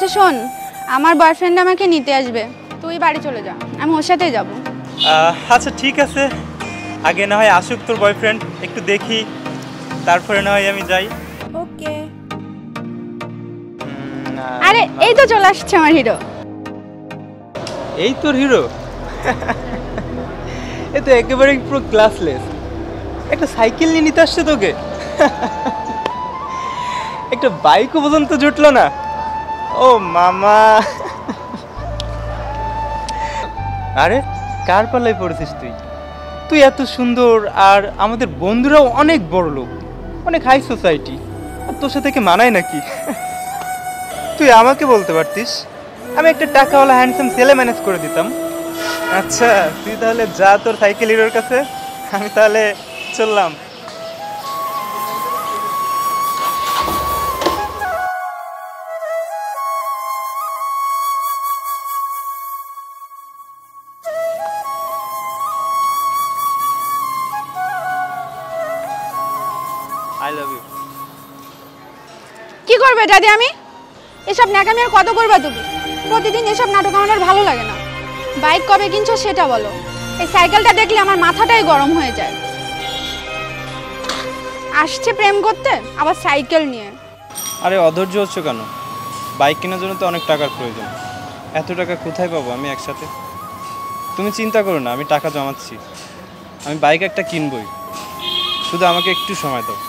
আচ্ছা শোন, আমার বয়ফ্রেন্ড আমাকে নিতে আসবে, তুই বাড়ি চলে যা, আমি ওর সাথেই যাব। আচ্ছা ঠিক আছে, আগে না হয় আসুক তোর বয়ফ্রেন্ড, একটু দেখি, তারপরে না হয় আমি যাই। ওকে। আরে এই তো চলে আসছে আমার হিরো। এই তোর হিরো? এ তো একেবারে পুরো ক্লাসলেস, একটা সাইকেল নিয়ে নিতে আসছে তোকে। একটা বাইকও পর্যন্ত জুটলো না। ও মামা, আরে কার পাল্লায় পড়েছিস তুই? তুই এত সুন্দর, আর আমাদের বন্ধুরাও অনেক বড় লোক, অনেক হাই সোসাইটি, আর তোর সাথে কি মানায় নাকি? তুই আমাকে বলতে পারতিস, আমি একটা টাকাওয়ালা হ্যান্ডসাম ছেলে ম্যানেজ করে দিতাম। আচ্ছা তুই তাহলে যা তোর সাইকেল হিরোর কাছে, আমি তাহলে চললাম। I love you. কি করবে দাদি আমি? এসব ন্যাকামি আর কত করবা তুমি? প্রতিদিন এসব নাটক আমার ভালো লাগে না। বাইক কবে কিনছো সেটা বলো। এই সাইকেলটা দেখলে আমার মাথাটাই গরম হয়ে যায়। আসছে প্রেম করতে, আবার সাইকেল নিয়ে। আরে অধৈর্য হচ্ছ কেন? বাইক কেনার জন্য তো অনেক টাকার প্রয়োজন, এত টাকা কোথায় পাবো আমি একসাথে? তুমি চিন্তা করো না, আমি টাকা জমাচ্ছি, আমি বাইক একটা কিনবই, শুধু আমাকে একটু সময় দাও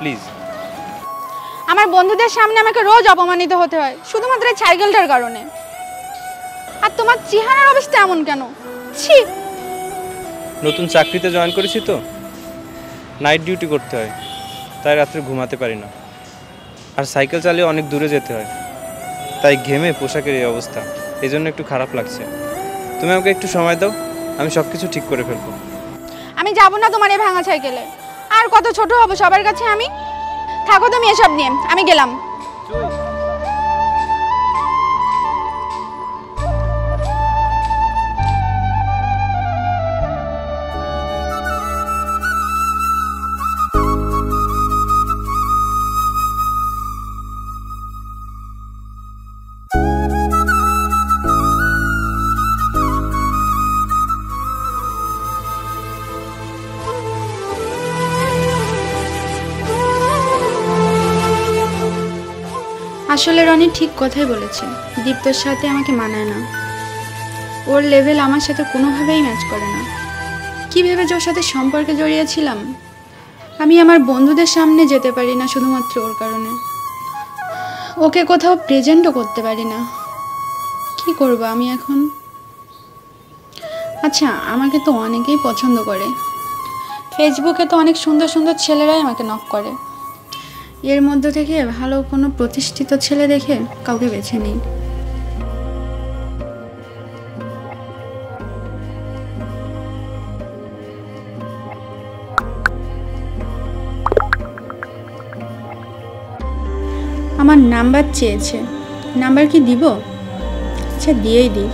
প্লিজ। আমার বন্ধুদের সামনে আমাকে রোজ অপমানিত হতে হয় শুধুমাত্র এই সাইকেলটার কারণে। আর তোমার চেহারার অবস্থা এমন কেন? ছি। নতুন চাকরিতে জয়েন করেছি তো, নাইট ডিউটি করতে হয়, তাই রাত্রে ঘুমাতে পারি না, আর সাইকেল চালিয়ে অনেক দূরে যেতে হয়, তাই ঘেমে পোশাকের এই অবস্থা, এই জন্য একটু খারাপ লাগছে। তুমি আমাকে একটু সময় দাও, আমি সব কিছু ঠিক করে ফেলবো। আমি যাব না তোমার এই ভাঙা সাইকেলে। আর কত ছোট হব সবার কাছে আমি? থাকো তুমি এসব নিয়ে, আমি গেলাম। আসলে রনি ঠিক কথাই বলেছে, দীপ্তর সাথে আমাকে মানায় না। ওর লেভেল আমার সাথে কোনোভাবেই ম্যাচ করে না। কী ভেবে যে ওর সাথে সম্পর্কে জড়িয়েছিলাম। আমি আমার বন্ধুদের সামনে যেতে পারি না শুধুমাত্র ওর কারণে। ওকে কোথাও প্রেজেন্টও করতে পারি না। কি করব আমি এখন? আচ্ছা, আমাকে তো অনেকেই পছন্দ করে, ফেসবুকে তো অনেক সুন্দর সুন্দর ছেলেরাই আমাকে নক করে। এর মধ্যে থেকে ভালো কোনো প্রতিষ্ঠিত ছেলে দেখে কাউকে বেছে নিই। আমার নাম্বার চেয়েছে, নাম্বার কি দিব? আচ্ছা দিয়েই দিই।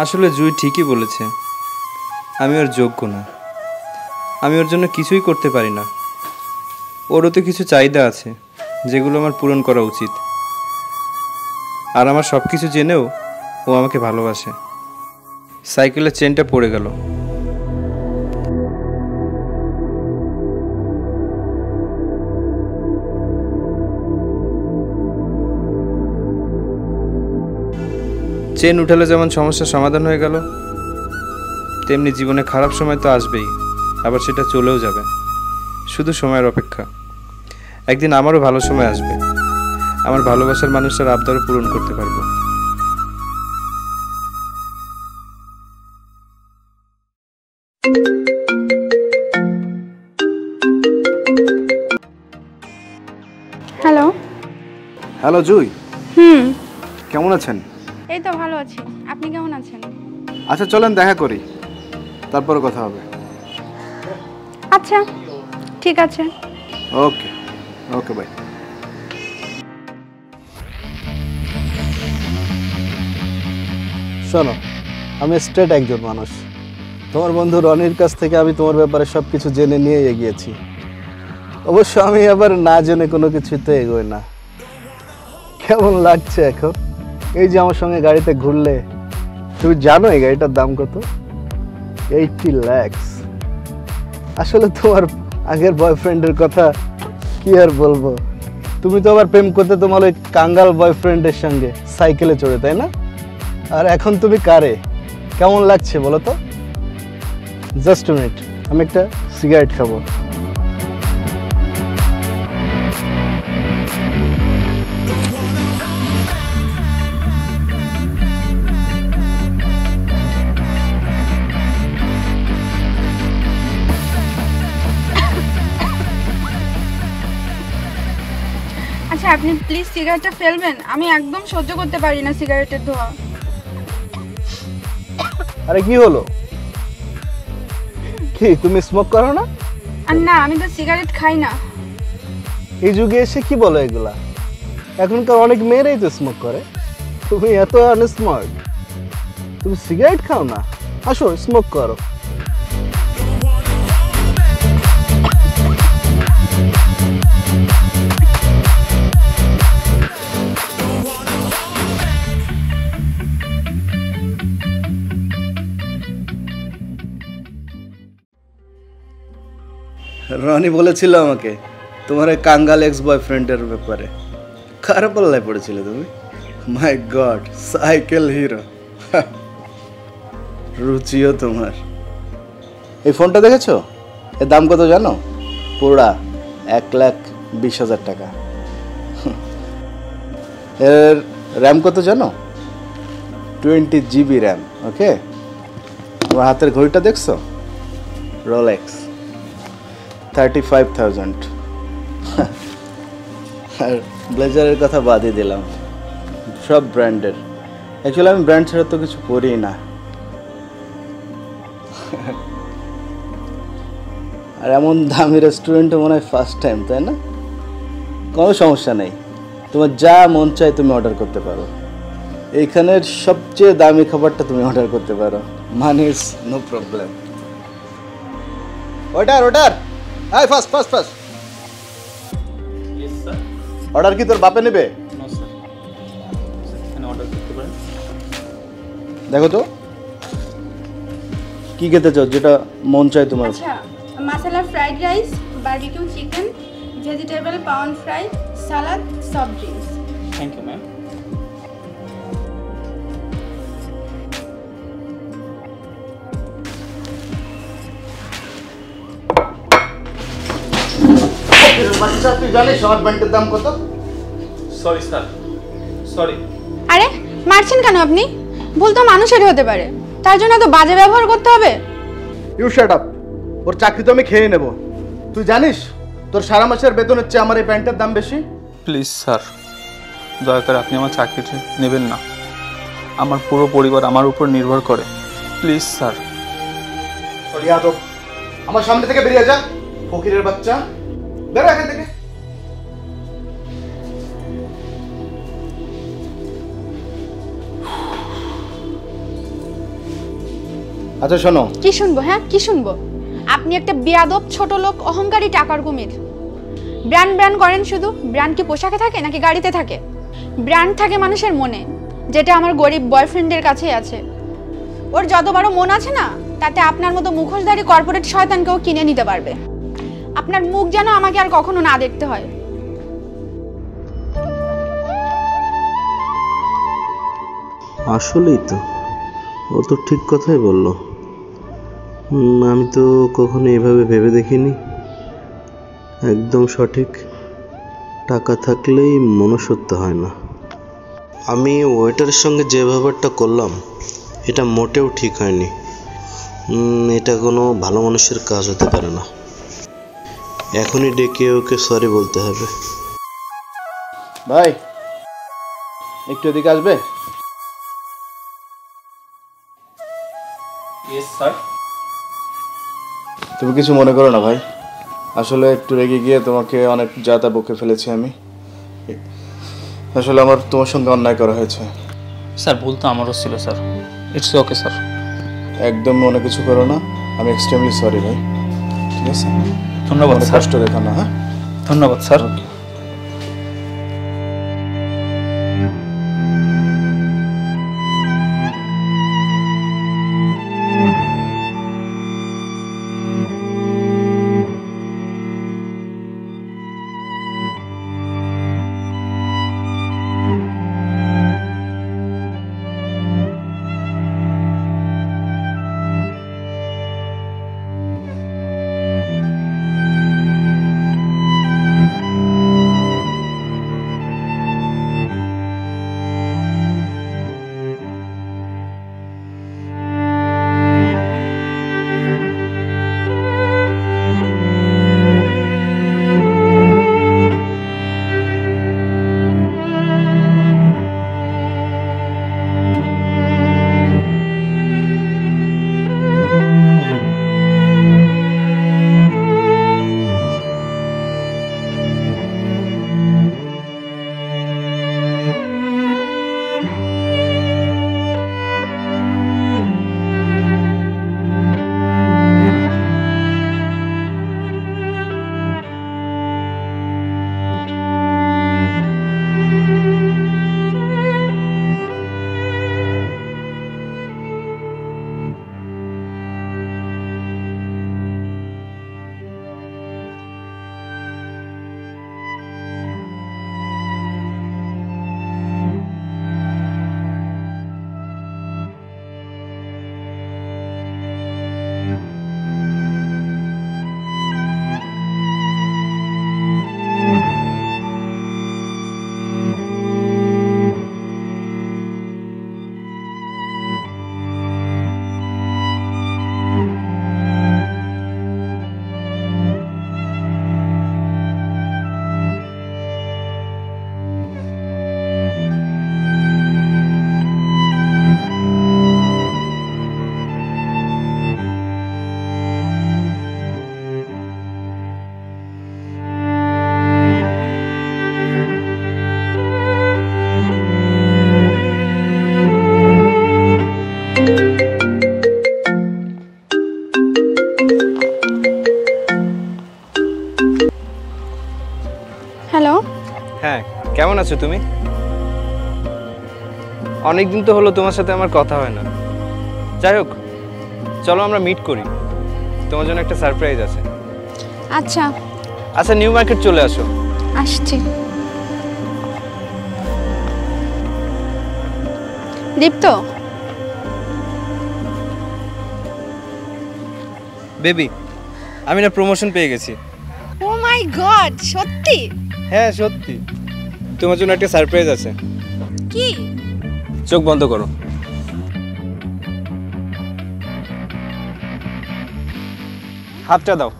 আসলে জুই ঠিকই বলেছে, আমি ওর যোগ্য না, আমি ওর জন্য কিছুই করতে পারি না। ওরও তো কিছু চাহিদা আছে যেগুলো আমার পূরণ করা উচিত, আর আমার সব কিছু জেনেও ও আমাকে ভালোবাসে। সাইকেলের চেনটা পড়ে গেল, চেন উঠালে যেমন সমস্যার সমাধান হয়ে গেল, তেমনি জীবনে খারাপ সময় তো আসবেই, আবার সেটা চলেও যাবে, শুধু সময়ের অপেক্ষা। একদিন আমারও ভালো সময় আসবে, আমার ভালোবাসার মানুষের আবদারও পূরণ করতে পারবো। হ্যালো। হ্যালো জুই, কেমন আছেন? এই তো ভালো আছি, আপনি কেমন আছেন? আচ্ছা চলেন দেখা করি, তারপরে কথা হবে। আচ্ছা ঠিক আছে। ওকে ওকে বাই। শোনো, আমি স্ট্রেট একজন মানুষ। তোমার বন্ধু রনির কাছ থেকে আমি তোমার ব্যাপারে সব কিছু জেনে নিয়ে এগিয়েছি। অবশ্য আমি আবার না জেনে কোনো কিছুতে এগোই না। কেমন লাগছে এখন এই যে আমার সঙ্গে গাড়িতে ঘুরলে? তুমি জানো এই গাড়িটার দাম কত? 80 লাখ। আসলে তোমার আগের বয়ফ্রেন্ডের কথা কি আর বলবো। তুমি তো আবার প্রেম করতে তোমার ওই কাঙ্গাল বয়ফ্রেন্ডের সঙ্গে সাইকেলে চড়ে, তাই না? আর এখন তুমি কারে? কেমন লাগছে বলো তো? জাস্ট আ মিনিট, আমি একটা সিগারেট খাবো। আচ্ছা আপনি প্লিজ সিগারেটটা ফেলবেন, আমি একদম সহ্য করতে পারি না সিগারেটের ধোঁয়া। আরে কি হলো? কি তুমি স্মোক করো না? আর না, আমি তো সিগারেট খাই না। এই যুগে এসে কি বলো এগুলা? এখনকার অনেক মেয়েরাই তো স্মোক করে। তুমি এত আনস্মার্ট, তুমি সিগারেট খাও না? আসো স্মোক করো। রনি বলেছিল আমাকে তোমার এই কাঙ্গাল এক্স বয়ফ্রেন্ডের ব্যাপারে। খারাপ পাল্লায় পড়েছিল তুমি। মাই গড, সাইকেল হিরো। রুচিও তোমার। এই ফোনটা দেখেছো? এর দাম কত জানো? পুরা 1,20,000 টাকা। এর র্যাম কত জানো? 20 GB র্যাম। ওকে, তোমার হাতের ঘড়িটা দেখছো? রোলেক্স, 35,000। আর ব্লেজারের কথা বাদই দিলাম, সব ব্র্যান্ডের। অ্যাকচুয়ালি আমি ব্র্যান্ড ছাড়া তো কিছু পরিই না। আর এমন দামি রেস্টুরেন্টে মনে হয় ফার্স্ট টাইম, তাই না? কোনো সমস্যা নেই, তোমার যা মন চায় তুমি অর্ডার করতে পারো। এইখানের সবচেয়ে দামি খাবারটা তুমি অর্ডার করতে পারো। Money is no problem. Order order, আয় fast fast fast. Yes sir. Order কি তোর বাপে নেবে? নো স্যার, এখানে অর্ডার করতে পারেন। দেখো তো কি খেতে চাও, যেটা মন চায় তোমার। আচ্ছা, masala fried rice, barbecue chicken, vegetable pound fry, salad, soft drinks. Thank you ma'am. তুই জানিস আমার ব্যান্ডের দাম কত? Sorry sir, sorry. আরে মারছেন কেন আপনি? ভুল তো মানুষেরই হতে পারে, তার জন্য তো বাজে ব্যবহার করতে হবে? You shut up. ওর চাকরি তো আমি খেয়ে নেব। তুই জানিস তোর সারা মাসের বেতনের চেয়ে আমার এই প্যান্টের দাম বেশি। প্লিজ স্যার, দয়া করে আপনি আমার চাকরিটি নেবেন না। আমার পুরো পরিবার আমার উপর নির্ভর করে। Please sir. ইয়াদব, আমার সামনে থেকে বেরিয়ে যা, ফকিরের বাচ্চা। বেরো এখান থেকে। আচ্ছা শোনো। কি শুনবো? হ্যাঁ কি শুনবো? আপনি একটা বেয়াদব, ছোট লোক, অহংকারী, টাকার কুমির। ব্র্যান্ড ব্র্যান্ড করেন শুধু। ব্র্যান্ড কি পোশাকে থাকে নাকি গাড়িতে থাকে? ব্র্যান্ড থাকে মানুষের মনে, যেটা আমার গরিব বয়ফ্রেন্ডের কাছেই আছে। ওর যত বড় মন আছে না, তাতে আপনার মতো মুখোশধারী কর্পোরেট শয়তানকেও কিনে নিতে পারবে। আপনার মুখ যেন আমাকে আর কখনো না দেখতে হয়। আসলেই তো, ও তো ঠিক কথাই বললো। আমি তো কখনো এভাবে ভেবে দেখিনি। একদম সঠিক। টাকা থাকলেই মনুষ্যত্ব হয় না। আমি ওয়েটারের সঙ্গে যে ব্যবহারটা করলাম, এটা মোটেও ঠিক হয়নি। এটা কোনো ভালো মানুষের কাজ হতে পারে না। এখনই ডেকে ওকে সরি বলতে হবে। ভাই একটু এদিকে আসবে? Yes sir. তুমি কিছু মনে করো না ভাই, আসলে একটু রেগে গিয়ে তোমাকে অনেক যাতা বকে ফেলেছি আমি। আসলে আমার তোমার সঙ্গে অন্যায় করা হয়েছে। স্যার ভুল তো আমারও ছিল স্যার। It's okay sir. একদম মনে কিছু করো না, আমি এক্সট্রিমলি সরি ভাই। ঠিক আছে, ধন্যবাদ মনে স্যার। কষ্ট রেখো না। হ্যাঁ, ধন্যবাদ স্যার। হ্যালো, হ্যাঁ, কেমন আছো তুমি? অনেক দিন তো হলো তোমার সাথে আমার কথা হয় না। যাই হোক, চলো আমরা মিট করি, তোমার জন্য একটা সারপ্রাইজ আছে। আচ্ছা আচ্ছা, নিউ মার্কেট চলে আসো। আসছি। দীপ্ত, বেবি, আমি না প্রমোশন পেয়ে গেছি। ও মাই গড, সত্যি? হ্যাঁ সত্যি, তোমার জন্য একটা সারপ্রাইজ আছে। কি? চোখ বন্ধ করো। হাতটা দাও।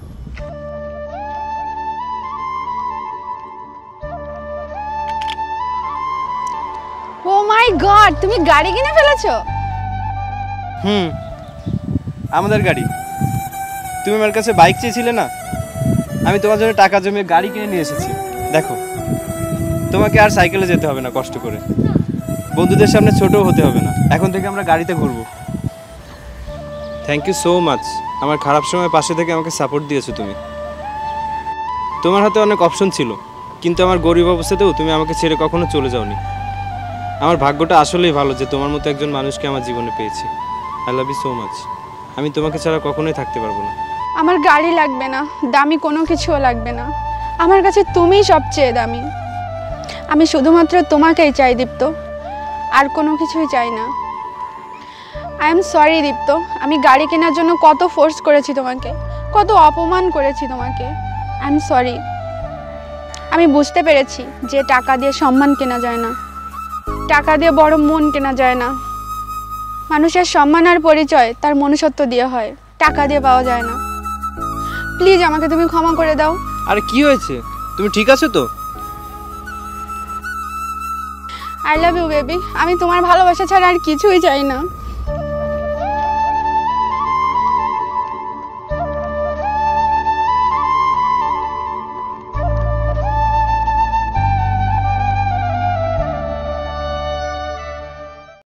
ও মাই গড, তুমি গাড়ি কিনে ফেলেছো? আমাদের গাড়ি। তুমি আমার কাছে বাইক চেয়েছিলে না, আমি তোমার জন্য টাকা জমিয়ে গাড়ি কিনে নিয়ে এসেছি। দেখো, তোমাকে আর সাইকেলে যেতে হবে না কষ্ট করে, বন্ধুদের সামনে ছোটও হতে হবে না। এখন থেকে আমরা গাড়িতে ঘুরবো। থ্যাংক ইউ সো মাচ, আমার খারাপ সময় পাশে থেকে আমাকে সাপোর্ট দিয়েছো তুমি। তোমার হাতে অনেক অপশন ছিল, কিন্তু আমার গরিব অবস্থাতেও তুমি আমাকে ছেড়ে কখনো চলে যাওনি। আমার ভাগ্যটা আসলেই ভালো যে তোমার মতো একজন মানুষকে আমার জীবনে পেয়েছি। I love you so much. আমি তোমাকে ছাড়া কখনোই থাকতে পারবো না। আমার গাড়ি লাগবে না, দামি কোনো কিছুও লাগবে না, আমার কাছে তুমিই সবচেয়ে দামি। আমি শুধুমাত্র তোমাকেই চাই দীপ্ত, আর কোনো কিছুই চাই না। আই এম সরি দীপ্ত, আমি গাড়ি কেনার জন্য কত ফোর্স করেছি তোমাকে, কত অপমান করেছি তোমাকে। I am sorry. আমি বুঝতে পেরেছি যে টাকা দিয়ে সম্মান কেনা যায় না, টাকা দিয়ে বড় মন কেনা যায় না। মানুষের সম্মান আর পরিচয় তার মনুষ্যত্ব দিয়ে হয়, টাকা দিয়ে পাওয়া যায় না। প্লিজ আমাকে তুমি ক্ষমা করে দাও। আরে কি হয়েছে, তুমি ঠিক আছো তো? আই লাভ ইউ বেবি, আমি তোমার ভালোবাসা ছাড়া আর কিছুই চাই না।